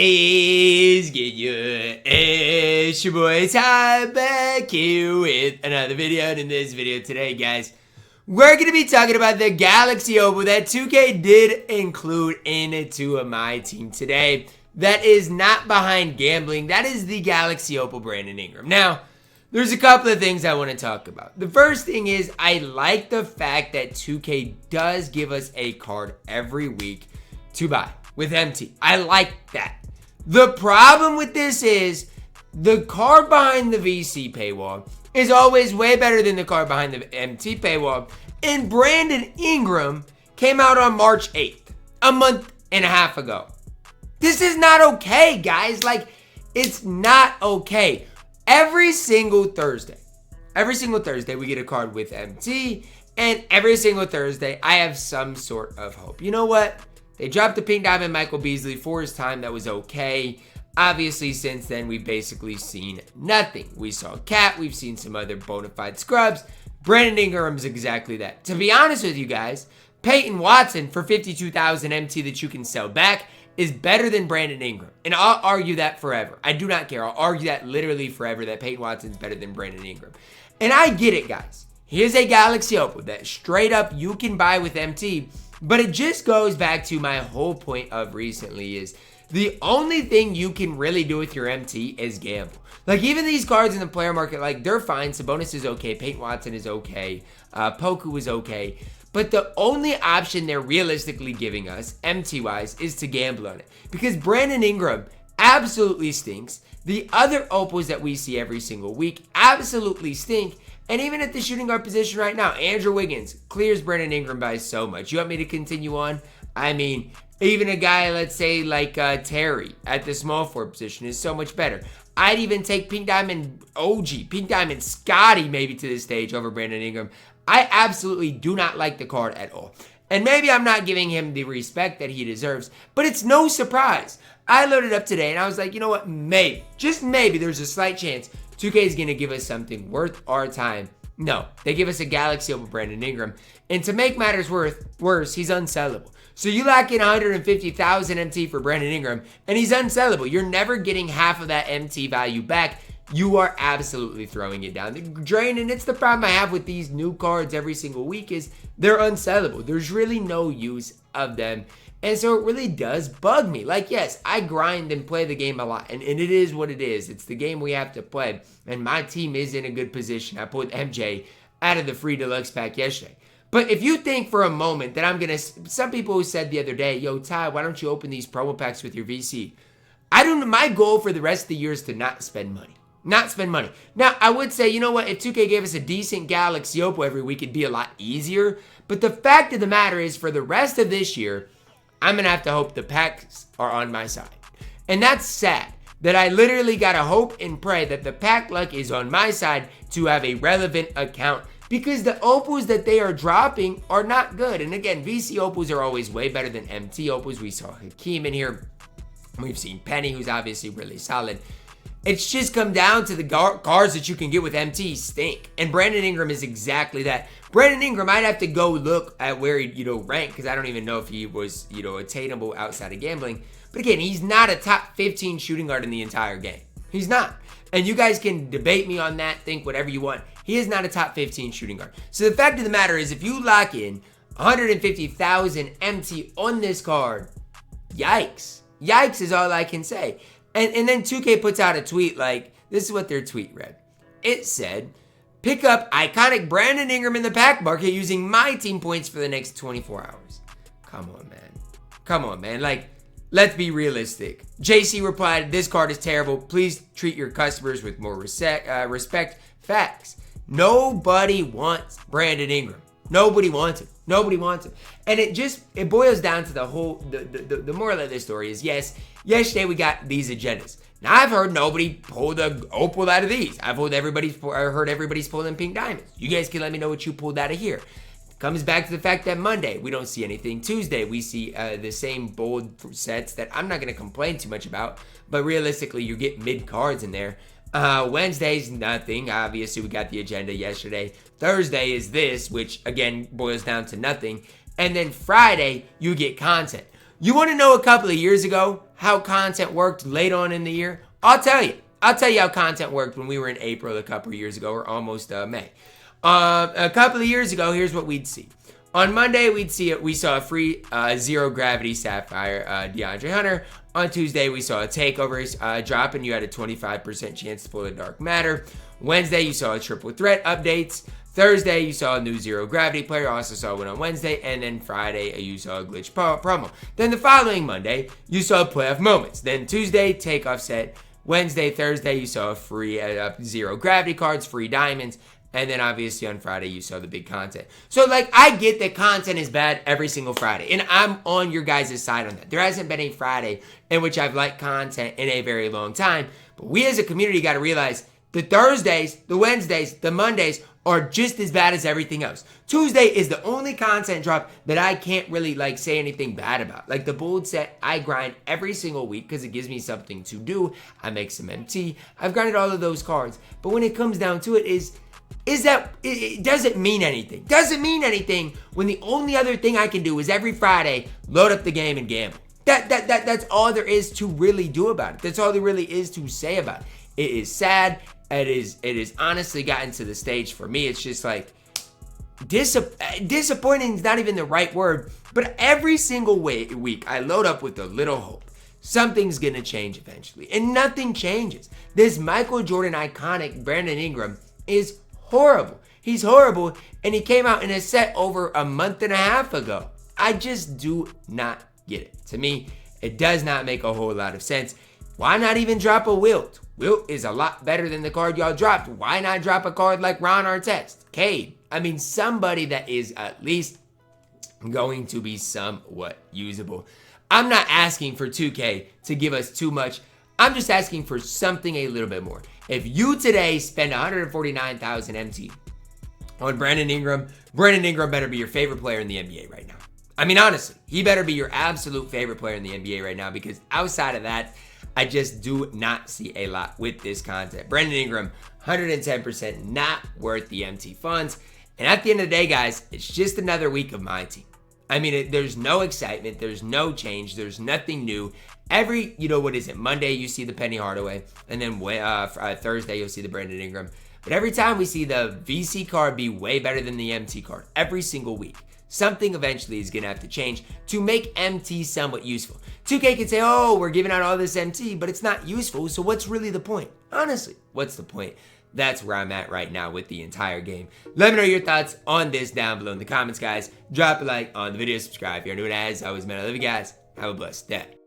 is get you? It's your boy Ty back here with another video. And in this video today, guys, we're going to be talking about the Galaxy Opal that 2K did include into MyTEAM today. That is not behind gambling. That is the Galaxy Opal Brandon Ingram. Now, there's a couple of things I want to talk about. The first thing is I like the fact that 2K does give us a card every week to buy with MT. I like that. The problem with this is the card behind the VC paywall is always way better than the card behind the MT paywall. And Brandon Ingram came out on March 8th, a month and a half ago. This is not okay, guys. Like, it's not okay. Every single Thursday we get a card with MT, and every single Thursday I have some sort of hope. You know what? They dropped the Pink Diamond Michael Beasley for his time. That was okay. Obviously, since then, we've basically seen nothing. We saw Cat. We've seen some other bona fide scrubs. Brandon Ingram's exactly that. To be honest with you guys, Peyton Watson for 52,000 MT that you can sell back is better than Brandon Ingram. And I'll argue that forever. I do not care. I'll argue that literally forever, that Peyton Watson's better than Brandon Ingram. And I get it, guys. Here's a Galaxy Opal that straight up you can buy with MT. But it just goes back to my whole point of recently is the only thing you can really do with your MT is gamble. Like, even these cards in the player market, like, they're fine. Sabonis is okay. Peyton Watson is okay. Poku is okay. But the only option they're realistically giving us, MT-wise, is to gamble on it. Because Brandon Ingram absolutely stinks. The other Opals that we see every single week absolutely stink. And even at the shooting guard position right now, Andrew Wiggins clears Brandon Ingram by so much. You want me to continue on? I mean, even a guy, let's say, like Terry at the small forward position is so much better. I'd even take Pink Diamond OG, Pink Diamond Scotty maybe to this stage over Brandon Ingram. I absolutely do not like the card at all. And maybe I'm not giving him the respect that he deserves, but it's no surprise. I loaded up today and I was like, you know what? Maybe, just maybe, there's a slight chance 2K is going to give us something worth our time. No, they give us a Galaxy Opal Brandon Ingram. And to make matters worse, he's unsellable. So you lock in 150,000 MT for Brandon Ingram, and he's unsellable. You're never getting half of that MT value back. You are absolutely throwing it down the drain. And it's the problem I have with these new cards every single week is they're unsellable. There's really no use of them. And so it really does bug me. Like, yes, I grind and play the game a lot. And it is what it is. It's the game we have to play. And my team is in a good position. I pulled MJ out of the free deluxe pack yesterday. But if you think for a moment that I'm going to... Some people who said the other day, yo, Ty, why don't you open these promo packs with your VC? My goal for the rest of the year is to not spend money. Not spend money. Now, I would say, you know what? If 2K gave us a decent Galaxy Opal every week, it'd be a lot easier. But the fact of the matter is, for the rest of this year, I'm going to have to hope the packs are on my side. And that's sad. That I literally got to hope and pray that the pack luck is on my side to have a relevant account. Because the Opals that they are dropping are not good. And again, VC Opals are always way better than MT Opals. We saw Hakeem in here. We've seen Penny, who's obviously really solid. It's just come down to the cards that you can get with MT stink. And Brandon Ingram is exactly that. Brandon Ingram, I'd have to go look at where he, ranked, because I don't even know if he was, attainable outside of gambling. But again, he's not a top 15 shooting guard in the entire game. He's not. And you guys can debate me on that, think whatever you want. He is not a top 15 shooting guard. So the fact of the matter is, if you lock in 150,000 MT on this card, yikes. Yikes is all I can say. And then 2K puts out a tweet like, this is what their tweet read. It said, pick up iconic Brandon Ingram in the pack market using MyTEAM points for the next 24 hours. Come on, man. Come on, man. Like, let's be realistic. JC replied, this card is terrible. Please treat your customers with more respect. Facts. Nobody wants Brandon Ingram. Nobody wants him. Nobody wants him. And it boils down to the whole, the moral of this story is, yes, yesterday we got these agendas. Now, I've heard nobody pull the Opal out of these. I've heard everybody's pulling Pink Diamonds. You guys can let me know what you pulled out of here. Comes back to the fact that Monday, we don't see anything. Tuesday, we see the same bold sets that I'm not going to complain too much about. But realistically, you get mid cards in there. Wednesday's nothing. Obviously, we got the agenda yesterday. Thursday is this, which again boils down to nothing. And then Friday, you get content. You want to know a couple of years ago how content worked late on in the year? I'll tell you. I'll tell you how content worked when we were in April a couple of years ago, or almost May. A couple of years ago, here's what we'd see. On Monday, we saw a free zero gravity Sapphire DeAndre Hunter. On Tuesday, we saw a takeover drop, and you had a 25% chance to pull a dark matter. Wednesday, you saw a triple threat updates. Thursday, you saw a new zero gravity player. Also saw one on Wednesday. And then Friday, you saw a glitch promo. Then the following Monday, you saw playoff moments. Then Tuesday, takeoff set. Wednesday, Thursday, you saw free zero gravity cards, free diamonds. And then obviously on Friday, you saw the big content. So like, I get that content is bad every single Friday. And I'm on your guys' side on that. There hasn't been a Friday in which I've liked content in a very long time. But we as a community got to realize the Thursdays, the Wednesdays, the Mondays are just as bad as everything else. Tuesday is the only content drop that I can't really like say anything bad about. Like the bold set, I grind every single week because it gives me something to do. I make some MT. I've grinded all of those cards. But when it comes down to it is that it doesn't mean anything. Doesn't mean anything when the only other thing I can do is every Friday load up the game and gamble. That's all there is to really do about it. That's all there really is to say about it. It is sad. It is honestly gotten to the stage for me. It's just like disappointing is not even the right word. But every single week I load up with a little hope. Something's gonna change eventually, and nothing changes. This Michael Jordan iconic Brandon Ingram is horrible. He's horrible, and he came out in a set over a month and a half ago. I just do not get it. To me, it does not make a whole lot of sense. Why not even drop a Wilt? Wilt is a lot better than the card y'all dropped. Why not drop a card like Ron Artest, Cade? I mean, somebody that is at least going to be somewhat usable. I'm not asking for 2K to give us too much. I'm just asking for something a little bit more. If you today spend 149,000 MT on Brandon Ingram better be your favorite player in the NBA right now. I mean, honestly, he better be your absolute favorite player in the NBA right now, because outside of that, I just do not see a lot with this content. Brandon Ingram, 110% not worth the MT funds. And at the end of the day, guys, it's just another week of my team. I mean, there's no excitement. There's no change. There's nothing new. Every, what is it? Monday, you see the Penny Hardaway. And then Thursday, you'll see the Brandon Ingram. But every time we see the VC card be way better than the MT card, every single week, something eventually is going to have to change to make MT somewhat useful. 2K can say, oh, we're giving out all this MT, but it's not useful. So what's really the point? Honestly, what's the point? That's where I'm at right now with the entire game. Let me know your thoughts on this down below in the comments, guys. Drop a like on the video, subscribe if you're new, and as always, man, I love you guys. Have a blessed day.